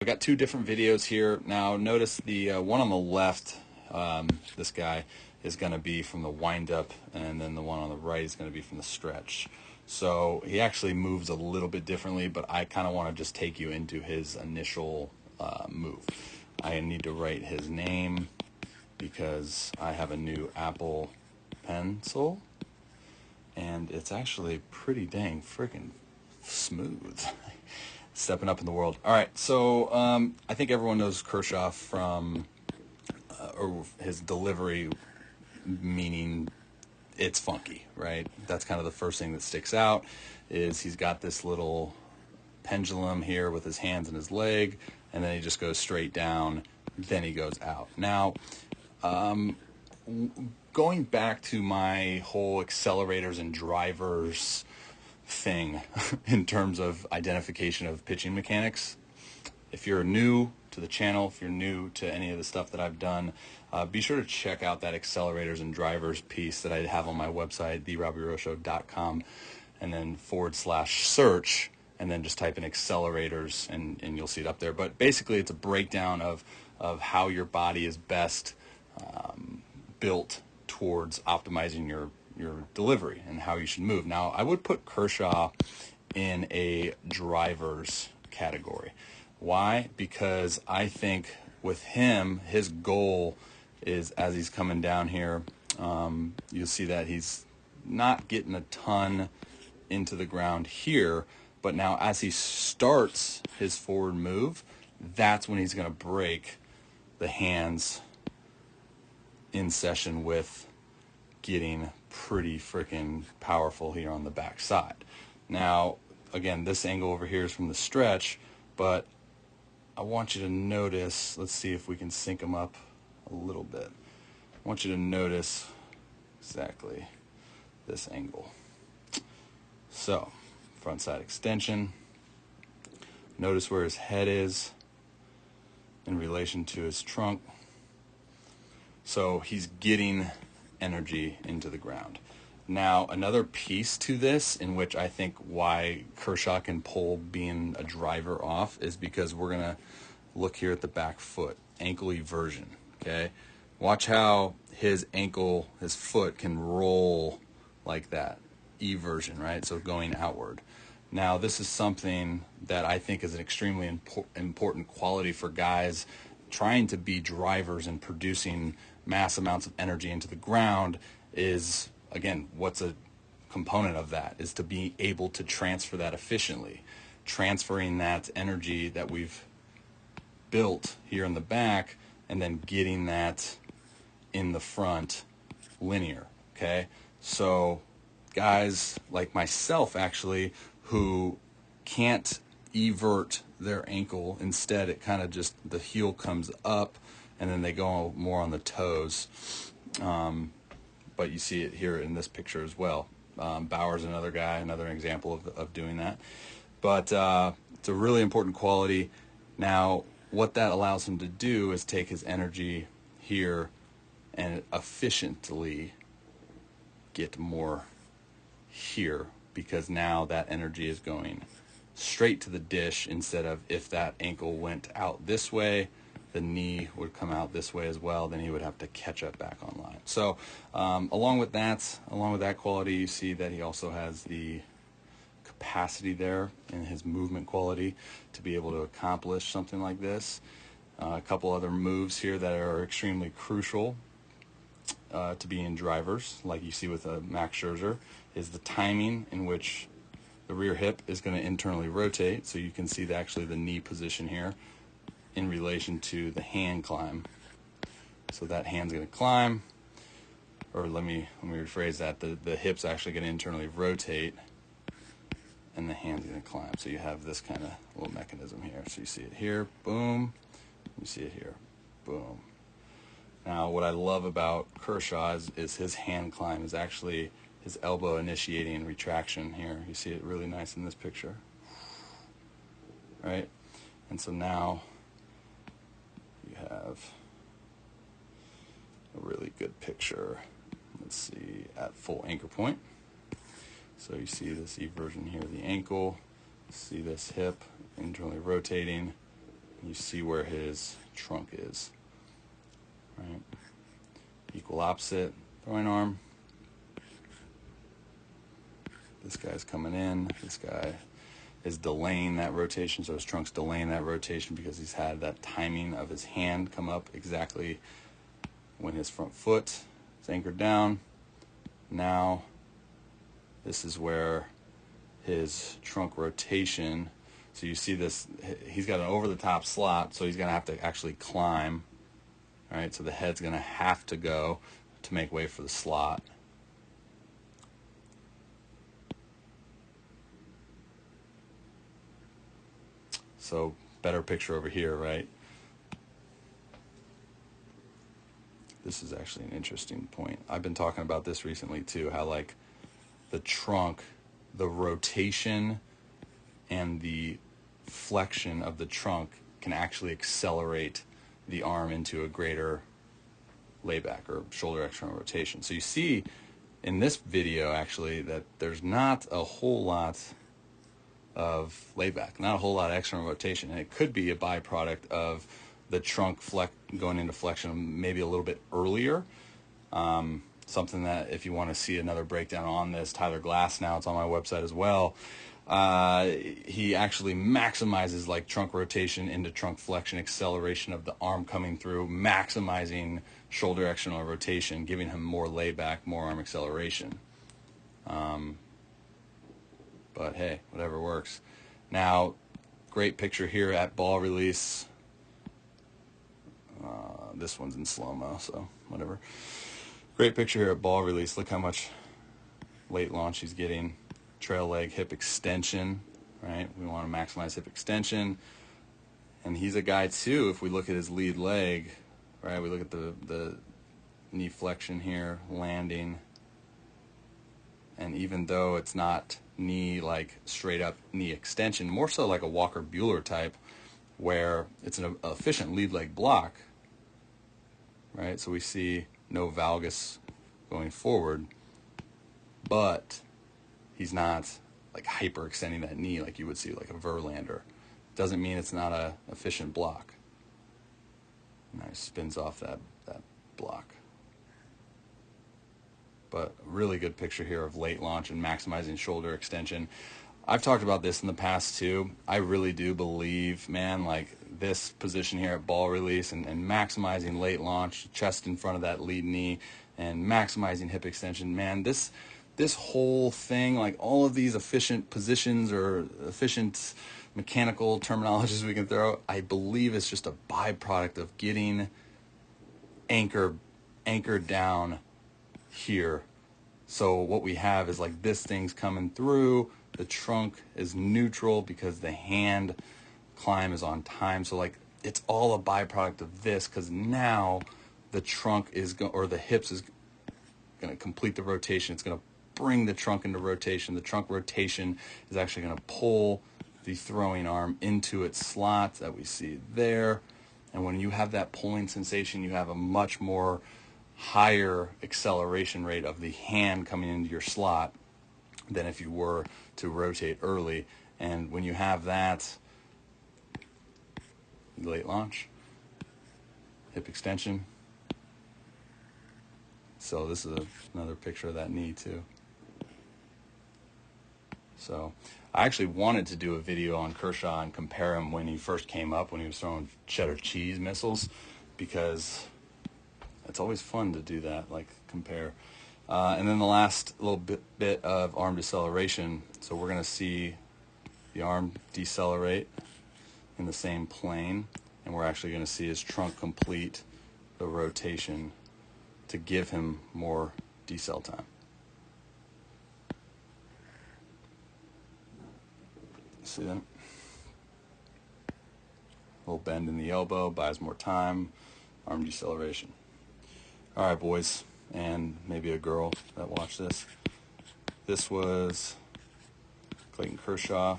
I've got two different videos here. Now notice the one on the left, this guy is going to be from the wind-up, and then the one on the right is going to be from the stretch. So he actually moves a little bit differently, but I kind of want to just take you into his initial move. I need to write his name because I have a new Apple pencil, and it's actually pretty dang freaking smooth. Stepping up in the world. All right, so I think everyone knows Kershaw from or his delivery, meaning it's funky, right? That's kind of the first thing that sticks out. Is he's got this little pendulum here with his hands and his leg, and then he just goes straight down. Then he goes out. Now, going back to my whole accelerators and drivers thing in terms of identification of pitching mechanics. If you're new to the channel, if you're new to any of the stuff that I've done, be sure to check out that accelerators and drivers piece that I have on my website, therobbieroshow.com, and then /search, and then just type in accelerators, and you'll see it up there. But basically, it's a breakdown of how your body is best built towards optimizing your delivery and how you should move. Now, I would put Kershaw in a driver's category. Why? Because I think with him, his goal is, as he's coming down here, you'll see that he's not getting a ton into the ground here, but now as he starts his forward move, that's when he's going to break the hands in session with getting pretty freaking powerful here on the back side. Now, again, this angle over here is from the stretch, but I want you to notice, let's see if we can sync them up a little bit. I want you to notice exactly this angle. So, front side extension. Notice where his head is in relation to his trunk. So he's getting energy into the ground. Now, another piece to this in which I think why Kershaw can pull being a driver off is because we're going to look here at the back foot, ankle eversion, okay? Watch how his ankle, his foot can roll like that, eversion, right? So going outward. Now, this is something that I think is an extremely important quality for guys trying to be drivers and producing mass amounts of energy into the ground. Is, again, what's a component of that is to be able to transfer that efficiently, transferring that energy that we've built here in the back and then getting that in the front linear, okay? So guys like myself, actually, who can't evert their ankle, instead it kind of just, the heel comes up and then they go more on the toes. But you see it here in this picture as well. Bauer's another guy, another example of doing that. But it's a really important quality. Now, what that allows him to do is take his energy here and efficiently get more here, because now that energy is going straight to the dish, instead of, if that ankle went out this way, the knee would come out this way as well, then he would have to catch up back online. So along with that quality, you see that he also has the capacity there in his movement quality to be able to accomplish something like this. A couple other moves here that are extremely crucial to be in drivers, like you see with Max Scherzer, is the timing in which the rear hip is going to internally rotate. So you can see actually the knee position here in relation to the hand climb. So that hand's going to climb, or let me rephrase that. The hip's actually going to internally rotate, and the hand's going to climb. So you have this kind of little mechanism here. So you see it here, boom. You see it here, boom. Now, what I love about Kershaw is his hand climb is actually his elbow initiating retraction here. You see it really nice in this picture, right? And so now you have a really good picture. Let's see, at full anchor point. So you see this eversion here of the ankle. See this hip internally rotating. You see where his trunk is, right? Equal opposite, throwing arm. This guy's coming in. This guy is delaying that rotation, so his trunk's delaying that rotation because he's had that timing of his hand come up exactly when his front foot is anchored down. Now, this is where his trunk rotation, so you see this, he's got an over-the-top slot, so he's going to have to actually climb, right? So the head's going to have to go to make way for the slot. So better picture over here, right? This is actually an interesting point. I've been talking about this recently too, how like the trunk, the rotation and the flexion of the trunk can actually accelerate the arm into a greater layback or shoulder external rotation. So you see in this video actually that there's not a whole lot of layback, not a whole lot of external rotation, and it could be a byproduct of the trunk going into flexion maybe a little bit earlier. Something that if you want to see another breakdown on this, Tyler Glass, now it's on my website as well, he actually maximizes like trunk rotation into trunk flexion, acceleration of the arm coming through, maximizing shoulder external rotation, giving him more layback, more arm acceleration. But hey, whatever works. Now, great picture here at ball release. This one's in slow-mo, so whatever. Great picture here at ball release. Look how much late launch he's getting. Trail leg, hip extension, right? We want to maximize hip extension. And he's a guy, too, if we look at his lead leg, right? We look at the knee flexion here, landing. And even though it's not knee, like straight up knee extension, more so like a Walker Buehler type, where it's an efficient lead leg block, right? So we see no valgus going forward, but he's not like hyper extending that knee like you would see like a Verlander. Doesn't mean it's not a efficient block. Now he spins off that block. But a really good picture here of late launch and maximizing shoulder extension. I've talked about this in the past too. I really do believe, man, like this position here at ball release and maximizing late launch, chest in front of that lead knee, and maximizing hip extension, man, this whole thing, like all of these efficient positions or efficient mechanical terminologies we can throw, I believe it's just a byproduct of getting anchored down here. So what we have is like this thing's coming through, the trunk is neutral because the hand climb is on time. So like it's all a byproduct of this, because now the trunk is or the hips is going to complete the rotation. It's going to bring the trunk into rotation. The trunk rotation is actually going to pull the throwing arm into its slot that we see there. And when you have that pulling sensation, you have a much more higher acceleration rate of the hand coming into your slot than if you were to rotate early. And when you have that, late launch, hip extension. So this is another picture of that knee too. So I actually wanted to do a video on Kershaw and compare him when he first came up, when he was throwing cheddar cheese missiles, because it's always fun to do that, like compare. And then the last little bit of arm deceleration. So we're going to see the arm decelerate in the same plane, and we're actually going to see his trunk complete the rotation to give him more decel time. See that? Little bend in the elbow, buys more time, arm deceleration. All right, boys, and maybe a girl that watched this. This was Clayton Kershaw.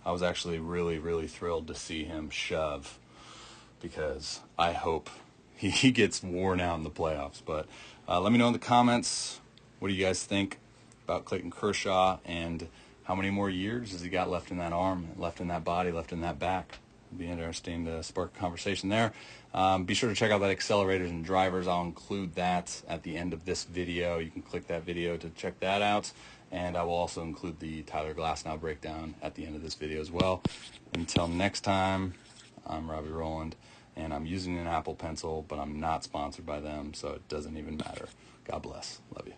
I was actually really, really thrilled to see him shove, because I hope he gets worn out in the playoffs. But let me know in the comments, what do you guys think about Clayton Kershaw, and how many more years has he got left in that arm, left in that body, left in that back? It'll be interesting to spark a conversation there. Be sure to check out that accelerators and drivers. I'll include that at the end of this video. You can click that video to check that out. And I will also include the Tyler Glasnow breakdown at the end of this video as well. Until next time, I'm Robbie Rowland, and I'm using an Apple Pencil, but I'm not sponsored by them, so it doesn't even matter. God bless. Love you.